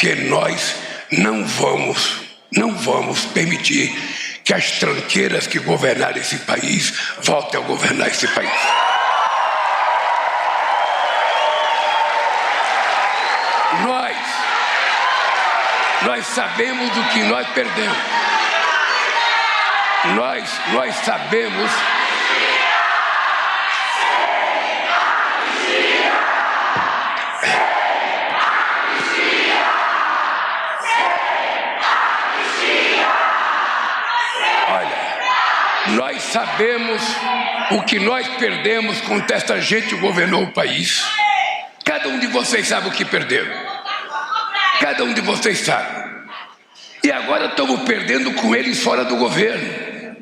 porque nós não vamos permitir que as tranqueiras que governaram esse país voltem a governar esse país. Nós sabemos do que nós perdemos. Nós sabemos. Nós sabemos o que nós perdemos quando essa gente governou o país. Cada um de vocês sabe o que perderam. Cada um de vocês sabe. E agora estamos perdendo com eles fora do governo.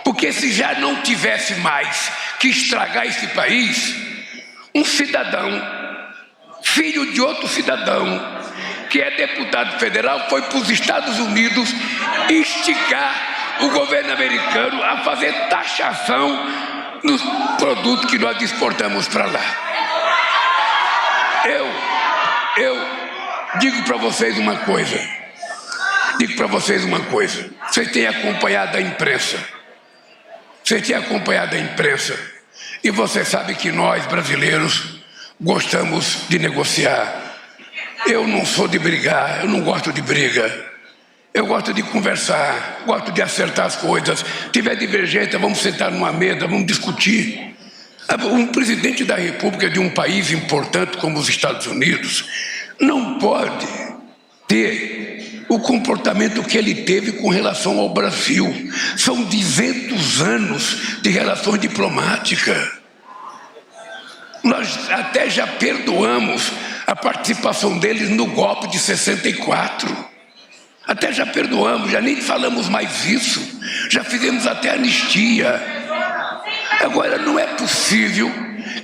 Porque se já não tivesse mais que estragar esse país, um cidadão, filho de outro cidadão, que é deputado federal, foi para os Estados Unidos instigar o governo americano a fazer taxação nos produtos que nós exportamos para lá. Eu digo para vocês uma coisa. Vocês têm acompanhado a imprensa. E você sabe que nós, brasileiros, gostamos de negociar. Eu não sou de brigar, eu não gosto de briga. Eu gosto de conversar, gosto de acertar as coisas. Se tiver divergência, vamos sentar numa mesa, vamos discutir. Um presidente da República de um país importante como os Estados Unidos não pode ter o comportamento que ele teve com relação ao Brasil. São 200 anos de relações diplomáticas. Nós até já perdoamos a participação deles no golpe de 64. Até já perdoamos, já nem falamos mais isso, já fizemos até anistia. Agora, não é possível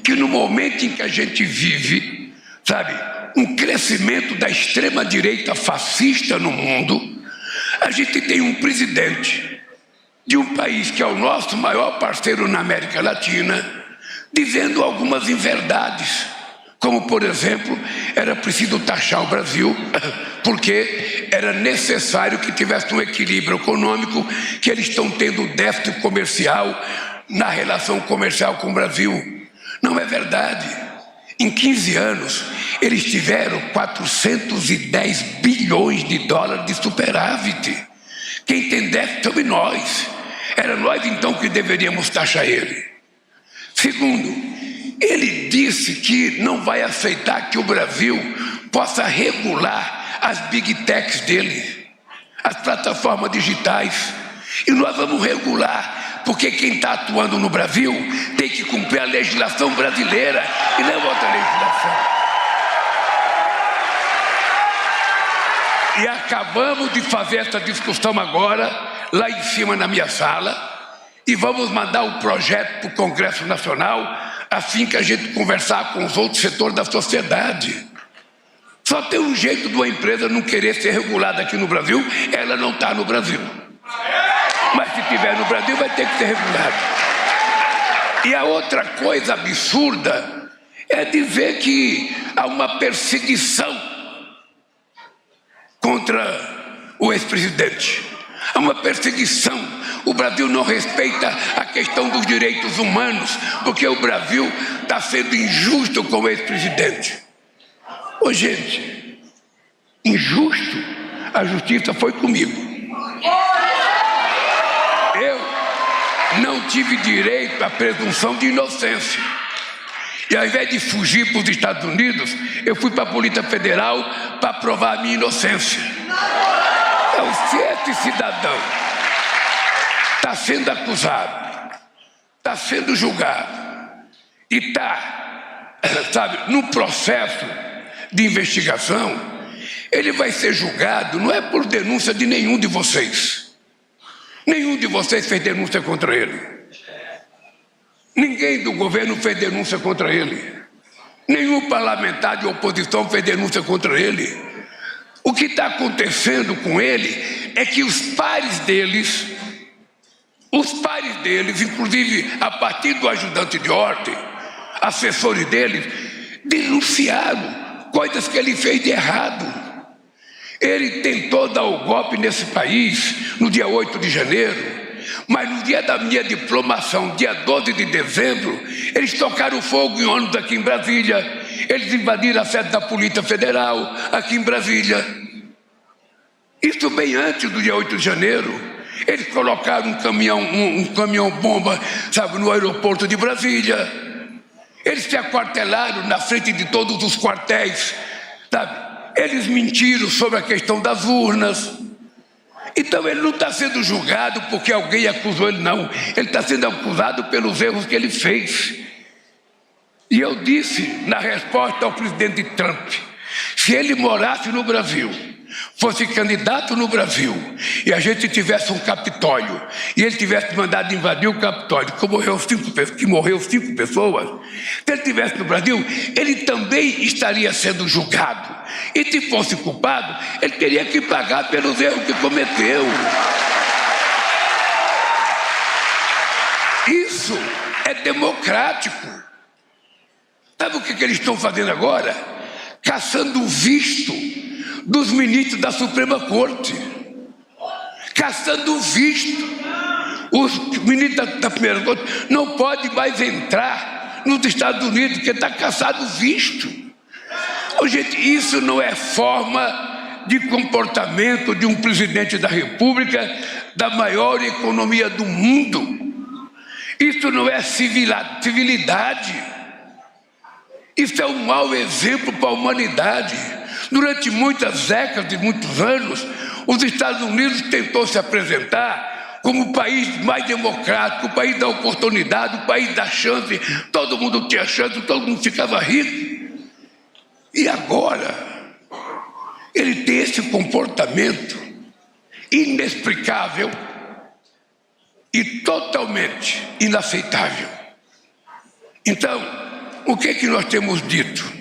que no momento em que a gente vive, um crescimento da extrema-direita fascista no mundo, a gente tem um presidente de um país que é o nosso maior parceiro na América Latina, dizendo algumas inverdades, como, por exemplo, era preciso taxar o Brasil, porque era necessário que tivesse um equilíbrio econômico, que eles estão tendo déficit comercial na relação comercial com o Brasil. Não é verdade. Em 15 anos, eles tiveram 410 bilhões de dólares de superávit. Quem tem déficit somos nós. Era nós, então, que deveríamos taxar ele. Segundo, ele disse que não vai aceitar que o Brasil possa regular as big techs dele, as plataformas digitais. E nós vamos regular, porque quem está atuando no Brasil tem que cumprir a legislação brasileira e não outra legislação. E acabamos de fazer essa discussão agora, lá em cima na minha sala, e vamos mandar o projeto para o Congresso Nacional, assim que a gente conversar com os outros setores da sociedade. Só tem um jeito de uma empresa não querer ser regulada aqui no Brasil, ela não está no Brasil. Mas se estiver no Brasil, vai ter que ser regulada. E a outra coisa absurda é dizer que há uma perseguição contra o ex-presidente. Há uma perseguição. O Brasil não respeita a questão dos direitos humanos, porque o Brasil está sendo injusto com o ex-presidente. Ô, gente, injusto, a justiça foi comigo. Eu não tive direito à presunção de inocência. E ao invés de fugir para os Estados Unidos, eu fui para a Polícia Federal para provar a minha inocência. Então, se esse cidadão está sendo acusado, está sendo julgado e está, num processo de investigação, ele vai ser julgado não é por denúncia de nenhum de vocês. Nenhum de vocês fez denúncia contra ele. Ninguém do governo fez denúncia contra ele. Nenhum parlamentar de oposição fez denúncia contra ele. O que está acontecendo com ele é que os pares deles, inclusive a partir do ajudante de ordem, assessores deles, denunciaram coisas que ele fez de errado. Ele tentou dar o golpe nesse país no dia 8 de janeiro, mas no dia da minha diplomação, dia 12 de dezembro, eles tocaram fogo em ônibus aqui em Brasília. Eles invadiram a sede da Polícia Federal aqui em Brasília. Isso bem antes do dia 8 de janeiro. Eles colocaram um caminhão bomba, sabe, no aeroporto de Brasília. Eles se aquartelaram na frente de todos os quartéis, sabe? Eles mentiram sobre a questão das urnas. Então ele não está sendo julgado porque alguém acusou ele, não. Ele está sendo acusado pelos erros que ele fez. E eu disse na resposta ao presidente Trump, se ele morasse no Brasil, fosse candidato no Brasil, e a gente tivesse um Capitólio, e ele tivesse mandado invadir o Capitólio, que morreu cinco pessoas, se ele estivesse no Brasil, ele também estaria sendo julgado. E se fosse culpado, ele teria que pagar pelos erros que cometeu. Isso é democrático. Sabe o que eles estão fazendo agora? Caçando o visto dos ministros da Suprema Corte. Caçando o visto. Os ministros da Primeira Corte não podem mais entrar nos Estados Unidos porque está caçado o visto. Oh, gente, isso não é forma de comportamento de um presidente da República da maior economia do mundo. Isso não é civilidade. Isso é um mau exemplo para a humanidade. Durante muitas décadas e muitos anos, os Estados Unidos tentou se apresentar como o país mais democrático, o país da oportunidade, o país da chance. Todo mundo tinha chance, todo mundo ficava rico. E agora, ele tem esse comportamento inexplicável e totalmente inaceitável. Então, o que é que nós temos dito?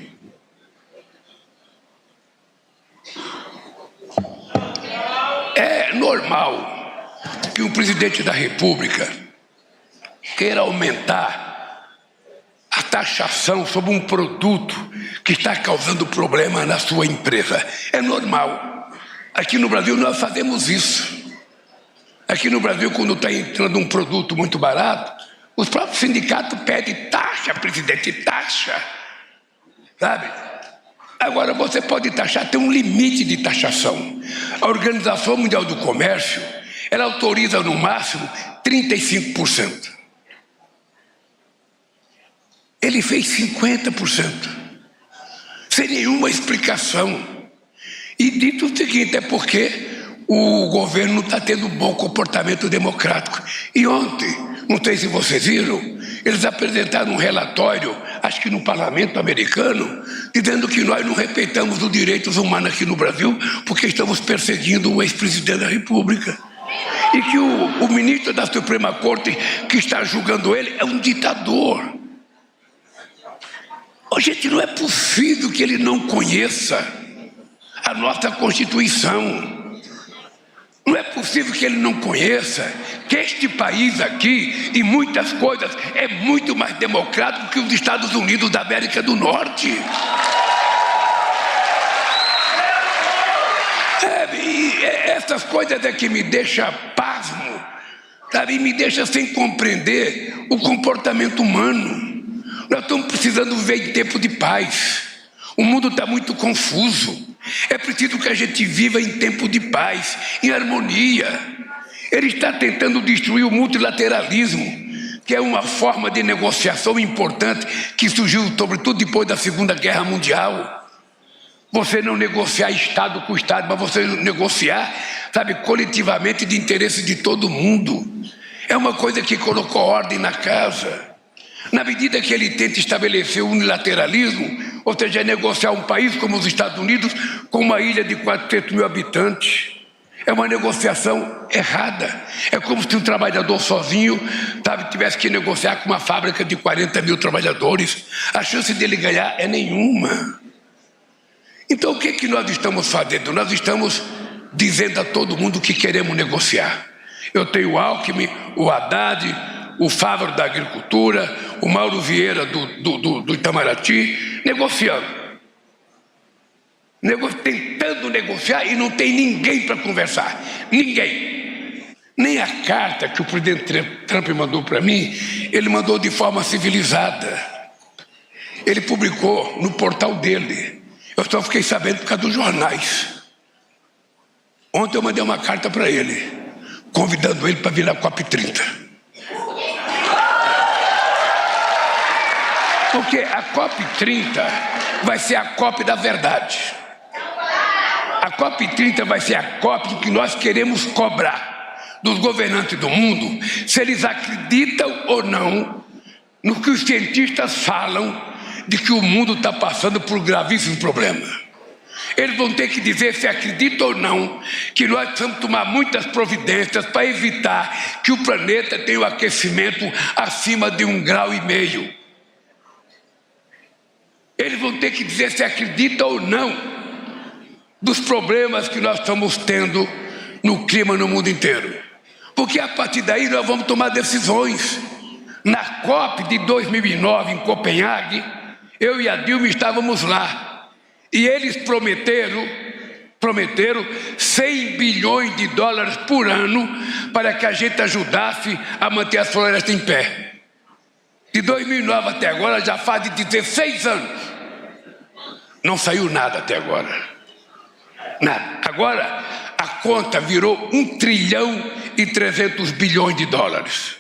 É normal que um presidente da República queira aumentar a taxação sobre um produto que está causando problema na sua empresa. É normal. Aqui no Brasil nós fazemos isso. Aqui no Brasil, quando está entrando um produto muito barato, os próprios sindicatos pedem taxa, presidente, taxa. Sabe? Agora, você pode taxar, tem um limite de taxação. A Organização Mundial do Comércio, ela autoriza no máximo 35%. Ele fez 50%, sem nenhuma explicação. E dito o seguinte, é porque o governo não está tendo um bom comportamento democrático. E ontem, não sei se vocês viram, eles apresentaram um relatório, acho que no parlamento americano, dizendo que nós não respeitamos os direitos humanos aqui no Brasil, porque estamos perseguindo o ex-presidente da República. E que o ministro da Suprema Corte, que está julgando ele, é um ditador. Oh, gente, não é possível que ele não conheça a nossa Constituição. Não é possível que ele não conheça que este país aqui, em muitas coisas, é muito mais democrático que os Estados Unidos da América do Norte. E essas coisas é que me deixam pasmo, sabe? E me deixam sem compreender o comportamento humano. Nós estamos precisando viver em tempo de paz. O mundo está muito confuso. É preciso que a gente viva em tempo de paz, em harmonia. Ele está tentando destruir o multilateralismo, que é uma forma de negociação importante que surgiu, sobretudo, depois da Segunda Guerra Mundial. Você não negociar Estado com Estado, mas você negociar, sabe, coletivamente de interesse de todo mundo. É uma coisa que colocou ordem na casa. Na medida que ele tenta estabelecer o unilateralismo, ou seja, negociar um país como os Estados Unidos com uma ilha de 400 mil habitantes, é uma negociação errada. É como se um trabalhador sozinho, sabe, tivesse que negociar com uma fábrica de 40 mil trabalhadores. A chance dele ganhar é nenhuma. Então o que é que nós estamos fazendo? Nós estamos dizendo a todo mundo que queremos negociar. Eu tenho o Alckmin, o Haddad, o Fávaro da Agricultura, o Mauro Vieira do Itamaraty, negociando. tentando negociar e não tem ninguém para conversar. Ninguém. Nem a carta que o presidente Trump mandou para mim, ele mandou de forma civilizada. Ele publicou no portal dele. Eu só fiquei sabendo por causa dos jornais. Ontem eu mandei uma carta para ele, convidando ele para vir na COP30. Porque a COP30 vai ser a COP da verdade. A COP30 vai ser a COP que nós queremos cobrar dos governantes do mundo, se eles acreditam ou não no que os cientistas falam de que o mundo está passando por gravíssimos problemas. Eles vão ter que dizer se acreditam ou não que nós precisamos tomar muitas providências para evitar que o planeta tenha um aquecimento acima de 1,5 graus. Eles vão ter que dizer se acreditam ou não dos problemas que nós estamos tendo no clima no mundo inteiro. Porque a partir daí nós vamos tomar decisões. Na COP de 2009 em Copenhague, eu e a Dilma estávamos lá. E eles prometeram 100 bilhões de dólares por ano para que a gente ajudasse a manter as florestas em pé. De 2009 até agora já faz 16 anos. Não saiu nada até agora. Nada. Agora a conta virou 1,3 trilhão de dólares.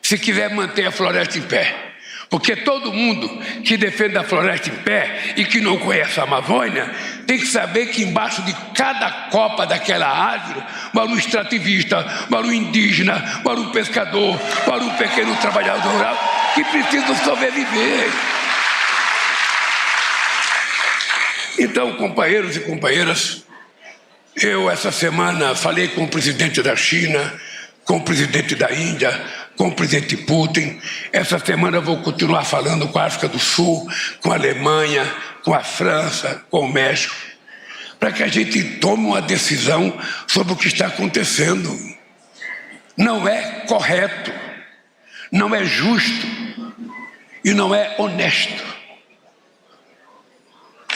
Se quiser manter a floresta em pé. Porque todo mundo que defende a floresta em pé e que não conhece a Amazônia tem que saber que embaixo de cada copa daquela árvore mora um extrativista, mora um indígena, mora um pescador, mora um pequeno trabalhador rural que precisa sobreviver. Então, companheiros e companheiras, eu essa semana falei com o presidente da China, com o presidente da Índia, com o presidente Putin. Essa semana eu vou continuar falando com a África do Sul, com a Alemanha, com a França, com o México, para que a gente tome uma decisão sobre o que está acontecendo. Não é correto, não é justo e não é honesto.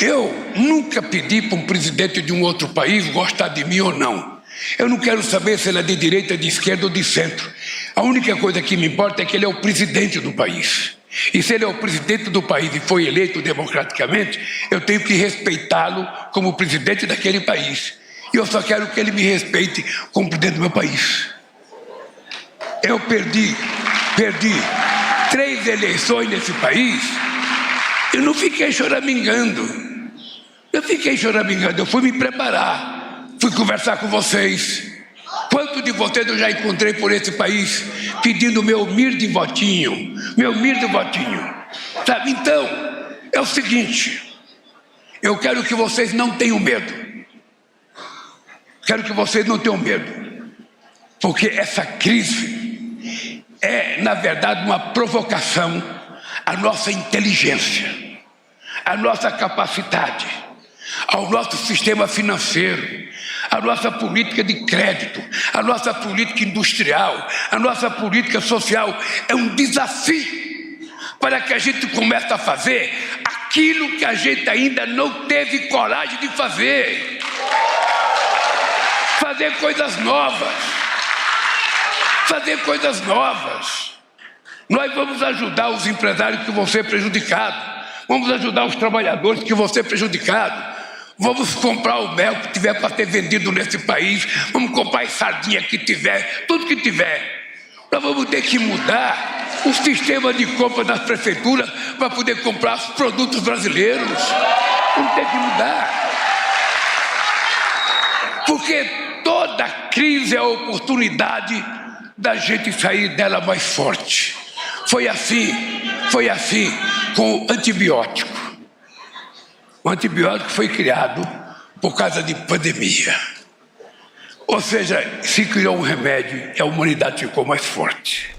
Eu nunca pedi para um presidente de um outro país gostar de mim ou não. Eu não quero saber se ele é de direita, de esquerda ou de centro. A única coisa que me importa é que ele é o presidente do país. E se ele é o presidente do país e foi eleito democraticamente, eu tenho que respeitá-lo como presidente daquele país. E eu só quero que ele me respeite como presidente do meu país. Eu perdi 3 eleições nesse país. Eu não fiquei choramingando. Eu fui me preparar. Fui conversar com vocês. Quantos de vocês eu já encontrei por esse país pedindo meu humilde votinho? Sabe? Então, é o seguinte. Eu quero que vocês não tenham medo. Porque essa crise é, na verdade, uma provocação à nossa inteligência, à nossa capacidade, ao nosso sistema financeiro, à nossa política de crédito, à nossa política industrial, à nossa política social. É um desafio para que a gente comece a fazer aquilo que a gente ainda não teve coragem de fazer. Fazer coisas novas. Nós vamos ajudar os empresários que vão ser prejudicados. Vamos ajudar os trabalhadores que vão ser prejudicados. Vamos comprar o mel que tiver para ser vendido nesse país. Vamos comprar as sardinhas que tiver, tudo que tiver. Nós vamos ter que mudar o sistema de compra das prefeituras para poder comprar os produtos brasileiros. Vamos ter que mudar. Porque toda crise é a oportunidade da gente sair dela mais forte. Foi assim com o antibiótico. O antibiótico foi criado por causa de pandemia. Ou seja, se criou um remédio e a humanidade ficou mais forte.